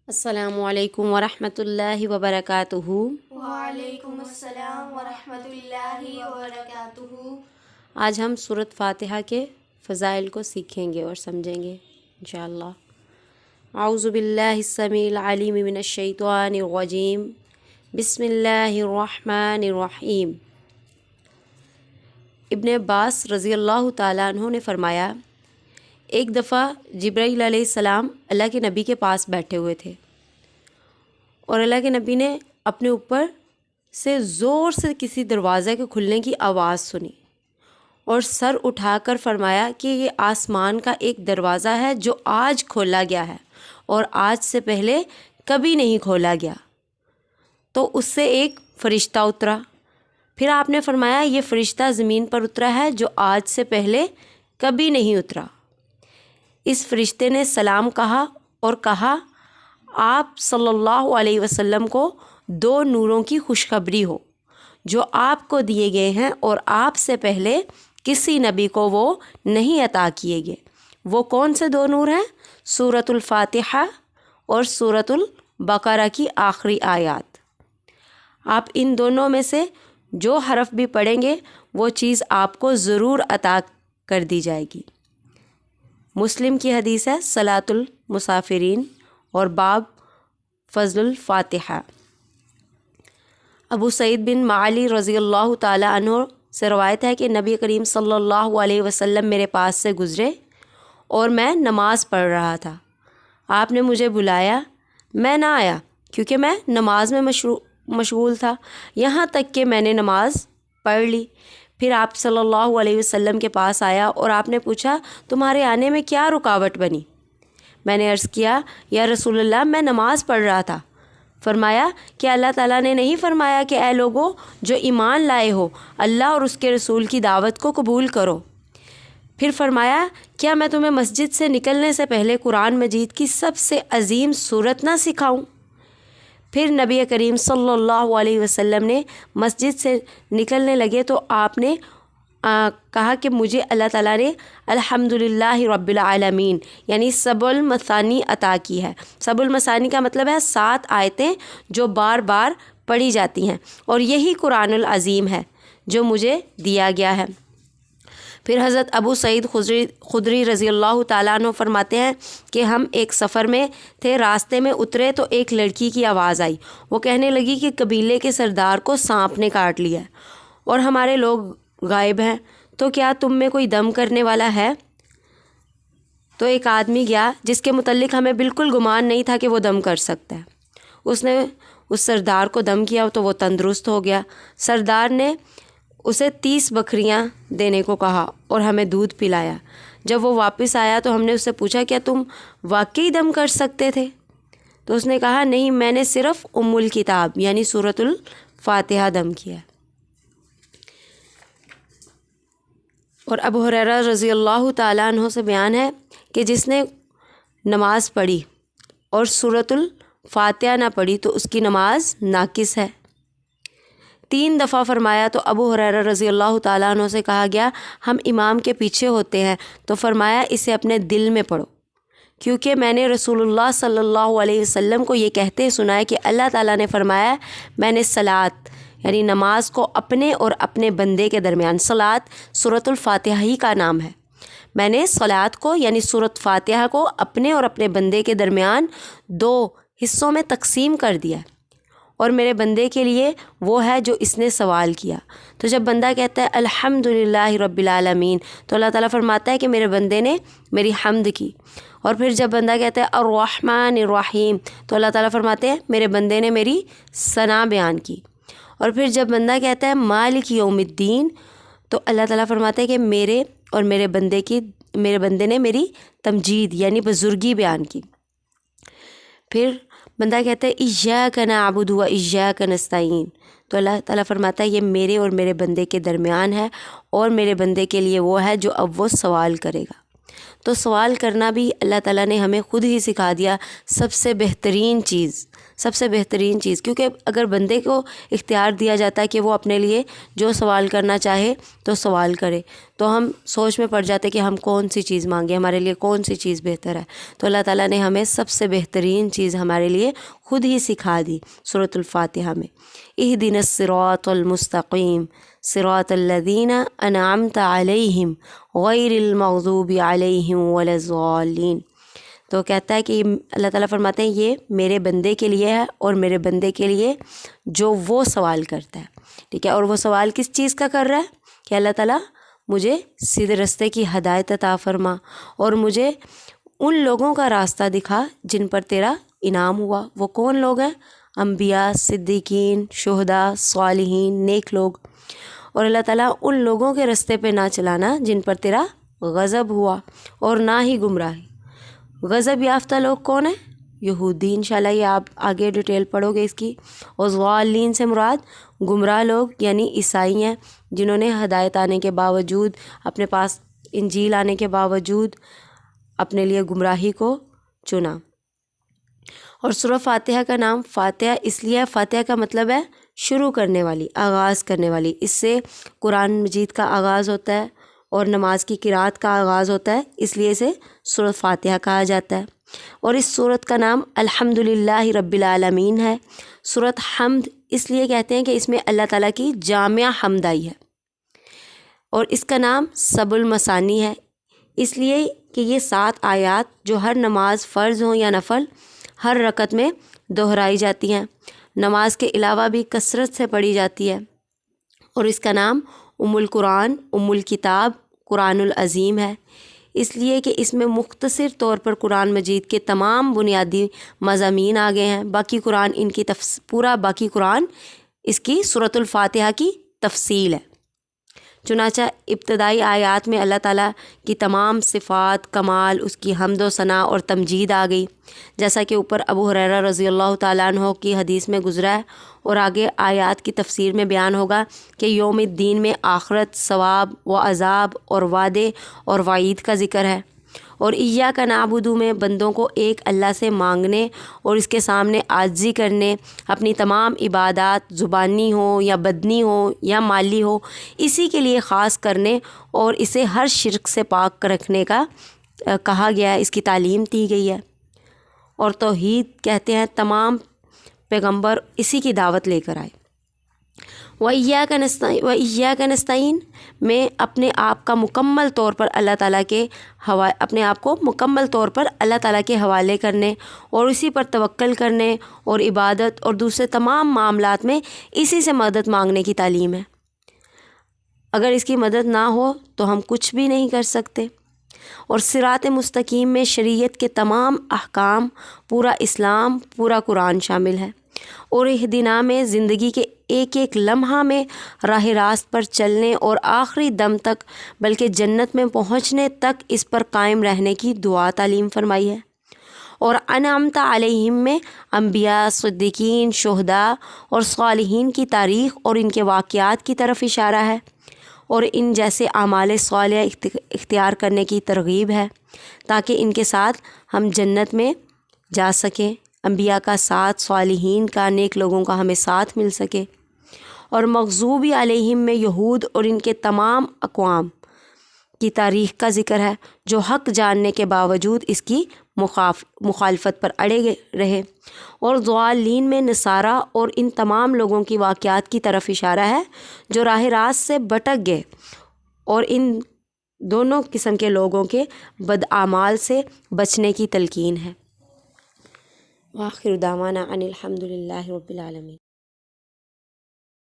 السلام علیکم ورحمۃ اللہ وبرکاتہ۔ وعلیکم السلام ورحمۃ اللہ وبرکاتہ۔ آج ہم سورۃ فاتحہ کے فضائل کو سیکھیں گے اور سمجھیں گے انشاءاللہ۔ اعوذ باللہ السمیع العلیم من الشیطان الرجیم، بسم اللہ الرحمن الرحیم۔ ابن عباس رضی اللہ تعالیٰ عنہ نے فرمایا، ایک دفعہ جبرائیل علیہ السلام اللہ کے نبی کے پاس بیٹھے ہوئے تھے اور اللہ کے نبی نے اپنے اوپر سے زور سے کسی دروازے کے کھلنے کی آواز سنی اور سر اٹھا کر فرمایا کہ یہ آسمان کا ایک دروازہ ہے جو آج کھولا گیا ہے اور آج سے پہلے کبھی نہیں کھولا گیا۔ تو اس سے ایک فرشتہ اترا، پھر آپ نے فرمایا یہ فرشتہ زمین پر اترا ہے جو آج سے پہلے کبھی نہیں اترا۔ اس فرشتے نے سلام کہا اور کہا، آپ صلی اللہ علیہ وسلم کو 2 نوروں کی خوشخبری ہو جو آپ کو دیے گئے ہیں اور آپ سے پہلے کسی نبی کو وہ نہیں عطا کیے گئے۔ وہ کون سے 2 نور ہیں؟ سورۃ الفاتحہ اور سورۃ البقرہ کی آخری آیات۔ آپ ان دونوں میں سے جو حرف بھی پڑھیں گے وہ چیز آپ کو ضرور عطا کر دی جائے گی۔ مسلم کی حدیث ہے صلاۃ المسافرین اور باب فضل الفاتحہ۔ ابو سعید بن معلی رضی اللہ تعالیٰ عنہ سے روایت ہے کہ نبی کریم صلی اللہ علیہ وسلم میرے پاس سے گزرے اور میں نماز پڑھ رہا تھا۔ آپ نے مجھے بلایا، میں نہ آیا کیونکہ میں نماز میں مشغول تھا، یہاں تک کہ میں نے نماز پڑھ لی۔ پھر آپ صلی اللہ علیہ وسلم کے پاس آیا اور آپ نے پوچھا، تمہارے آنے میں کیا رکاوٹ بنی؟ میں نے عرض کیا، یا رسول اللہ میں نماز پڑھ رہا تھا۔ فرمایا کہ اللہ تعالیٰ نے نہیں فرمایا کہ اے لوگو جو ایمان لائے ہو اللہ اور اس کے رسول کی دعوت کو قبول کرو؟ پھر فرمایا، کیا میں تمہیں مسجد سے نکلنے سے پہلے قرآن مجید کی سب سے عظیم سورت نہ سکھاؤں؟ پھر نبی کریم صلی اللہ علیہ وسلم نے مسجد سے نکلنے لگے تو آپ نے کہا کہ مجھے اللہ تعالیٰ نے الحمدللہ رب العالمین یعنی سبع المثانی عطا کی ہے۔ سبع المثانی کا مطلب ہے 7 آیتیں جو بار بار پڑھی جاتی ہیں، اور یہی قرآن العظیم ہے جو مجھے دیا گیا ہے۔ پھر حضرت ابو سعید خدری رضی اللہ تعالیٰ عنہ فرماتے ہیں کہ ہم ایک سفر میں تھے، راستے میں اترے تو ایک لڑکی کی آواز آئی، وہ کہنے لگی کہ قبیلے کے سردار کو سانپ نے کاٹ لیا اور ہمارے لوگ غائب ہیں، تو کیا تم میں کوئی دم کرنے والا ہے؟ تو ایک آدمی گیا جس کے متعلق ہمیں بالکل گمان نہیں تھا کہ وہ دم کر سکتا ہے، اس نے اس سردار کو دم کیا تو وہ تندرست ہو گیا۔ سردار نے اسے 30 بکریاں دینے کو کہا اور ہمیں دودھ پلایا۔ جب وہ واپس آیا تو ہم نے اس سے پوچھا، کیا تم واقعی دم کر سکتے تھے؟ تو اس نے کہا، نہیں، میں نے صرف ام الکتاب یعنی سورۃ الفاتحہ دم کیا۔ اور ابو ہریرہ رضی اللہ تعالیٰ عنہ سے بیان ہے کہ جس نے نماز پڑھی اور سورۃ الفاتحہ نہ پڑھی تو اس کی نماز ناقص ہے۔ 3 دفعہ فرمایا تو ابو ہریرہ رضی اللہ تعالیٰ عنہ سے کہا گیا، ہم امام کے پیچھے ہوتے ہیں، تو فرمایا اسے اپنے دل میں پڑھو، کیونکہ میں نے رسول اللہ صلی اللہ علیہ وسلم کو یہ کہتے سنا ہے کہ اللہ تعالیٰ نے فرمایا، میں نے صلاۃ یعنی نماز کو اپنے اور اپنے بندے کے درمیان، صلاۃ سورۃ الفاتحہ ہی کا نام ہے، میں نے صلاۃ کو یعنی سورۃ فاتحہ کو اپنے اور اپنے بندے کے درمیان 2 حصوں میں تقسیم کر دیا، اور میرے بندے کے لیے وہ ہے جو اس نے سوال کیا۔ تو جب بندہ کہتا ہے الحمدللہ رب العالمین تو اللہ تعالیٰ فرماتا ہے کہ میرے بندے نے میری حمد کی، اور پھر جب بندہ کہتا ہے الرحمن الرحیم تو اللہ تعالیٰ فرماتے ہیں میرے بندے نے میری ثنا بیان کی، اور پھر جب بندہ کہتا ہے مالک یوم الدین تو اللہ تعالیٰ فرماتے ہیں کہ میرے اور میرے بندے نے میری تمجید یعنی بزرگی بیان کی۔ پھر بندہ کہتا ہے ایاک نعبد و ایاک نستعین تو اللہ تعالیٰ فرماتا ہے یہ میرے اور میرے بندے کے درمیان ہے، اور میرے بندے کے لیے وہ ہے جو اب وہ سوال کرے گا۔ تو سوال کرنا بھی اللہ تعالیٰ نے ہمیں خود ہی سکھا دیا۔ سب سے بہترین چیز، سب سے بہترین چیز، کیونکہ اگر بندے کو اختیار دیا جاتا ہے کہ وہ اپنے لیے جو سوال کرنا چاہے تو سوال کرے، تو ہم سوچ میں پڑ جاتے کہ ہم کون سی چیز مانگیں، ہمارے لیے کون سی چیز بہتر ہے۔ تو اللہ تعالیٰ نے ہمیں سب سے بہترین چیز ہمارے لیے خود ہی سکھا دی سورۃ الفاتحہ میں۔ اہدنا الصراط المستقیم صراط الذین انعمت علیہم غیر المغضوب علیہم ولا الضالین۔ تو کہتا ہے کہ اللہ تعالیٰ فرماتے ہیں یہ میرے بندے کے لیے ہے، اور میرے بندے کے لیے جو وہ سوال کرتا ہے، ٹھیک ہے۔ اور وہ سوال کس چیز کا کر رہا ہے کہ اللہ تعالیٰ مجھے سیدھے راستے کی ہدایت عطا فرما، اور مجھے ان لوگوں کا راستہ دکھا جن پر تیرا انعام ہوا۔ وہ کون لوگ ہیں؟ انبیاء، صدیقین، شہداء، صالحین، نیک لوگ۔ اور اللہ تعالیٰ ان لوگوں کے راستے پہ نہ چلانا جن پر تیرا غضب ہوا، اور نہ ہی گمراہی۔ غضب یافتہ لوگ کون ہیں؟ یہودی، انشاءاللہ یہ آپ آگے ڈیٹیل پڑھو گے اس کی۔ اور ضالین سے مراد گمراہ لوگ یعنی عیسائی ہیں، جنہوں نے ہدایت آنے کے باوجود، اپنے پاس انجیل آنے کے باوجود اپنے لیے گمراہی کو چنا۔ اور سورہ فاتحہ کا نام فاتحہ اس لیے ہے، فاتحہ کا مطلب ہے شروع کرنے والی، آغاز کرنے والی۔ اس سے قرآن مجید کا آغاز ہوتا ہے اور نماز کی قرات کا آغاز ہوتا ہے، اس لیے اسے سورۃ فاتحہ کہا جاتا ہے۔ اور اس سورت کا نام الحمدللہ رب العالمین ہے۔ سورۃ حمد اس لیے کہتے ہیں کہ اس میں اللہ تعالیٰ کی جامع حمد آئی ہے، اور اس کا نام سبع المثانی ہے، اس لیے کہ یہ 7 آیات جو ہر نماز فرض ہوں یا نفل ہر رکعت میں دہرائی جاتی ہیں، نماز کے علاوہ بھی کثرت سے پڑھی جاتی ہے۔ اور اس کا نام ام القرآن، ام الکتاب، قرآن العظیم ہے، اس لیے کہ اس میں مختصر طور پر قرآن مجید کے تمام بنیادی مضامین آ گئے ہیں۔ باقی قرآن ان کی پورا باقی قرآن اس کی سورۃ الفاتحہ کی تفصیل ہے۔ چنانچہ ابتدائی آیات میں اللہ تعالیٰ کی تمام صفات، کمال، اس کی حمد و ثنا اور تمجید آ گئی، جیسا کہ اوپر ابو ہریرہ رضی اللہ تعالیٰ عنہ کی حدیث میں گزرا ہے، اور آگے آیات کی تفسیر میں بیان ہوگا کہ یوم الدین میں آخرت، ثواب و عذاب اور وعدے اور وعید کا ذکر ہے۔ اور ایاک نعبد میں بندوں کو ایک اللہ سے مانگنے اور اس کے سامنے عاجزی کرنے، اپنی تمام عبادات زبانی ہو یا بدنی ہو یا مالی ہو اسی کے لیے خاص کرنے اور اسے ہر شرک سے پاک رکھنے کا کہا گیا ہے، اس کی تعلیم دی گئی ہے۔ اور توحید کہتے ہیں تمام پیغمبر اسی کی دعوت لے کر آئے۔ وَإِيَّاكَ نَسْتَعِينُ میں اپنے آپ کا مکمل طور پر اللہ تعالیٰ کے اپنے آپ کو مکمل طور پر اللہ تعالیٰ کے حوالے کرنے اور اسی پر توکل کرنے اور عبادت اور دوسرے تمام معاملات میں اسی سے مدد مانگنے کی تعلیم ہے۔ اگر اس کی مدد نہ ہو تو ہم کچھ بھی نہیں کر سکتے۔ اور صراط مستقیم میں شریعت کے تمام احکام، پورا اسلام، پورا قرآن شامل ہے۔ اور اہدنا میں زندگی کے ایک ایک لمحہ میں راہ راست پر چلنے اور آخری دم تک بلکہ جنت میں پہنچنے تک اس پر قائم رہنے کی دعا تعلیم فرمائی ہے۔ اور انعمت علیہم میں انبیاء، صدیقین، شہداء اور صالحین کی تاریخ اور ان کے واقعات کی طرف اشارہ ہے، اور ان جیسے اعمال صالحہ اختیار کرنے کی ترغیب ہے تاکہ ان کے ساتھ ہم جنت میں جا سکیں، انبیاء کا ساتھ، صالحین کا، نیک لوگوں کا ہمیں ساتھ مل سکے۔ اور مغضوب علیہم میں یہود اور ان کے تمام اقوام کی تاریخ کا ذکر ہے جو حق جاننے کے باوجود اس کی مخالفت پر اڑے رہے۔ اور ضالین میں نصارہ اور ان تمام لوگوں کی واقعات کی طرف اشارہ ہے جو راہ راست سے بھٹک گئے، اور ان دونوں قسم کے لوگوں کے بداعمال سے بچنے کی تلقین ہے۔ وآخر دعوانا ان الحمد للہ رب العالمین۔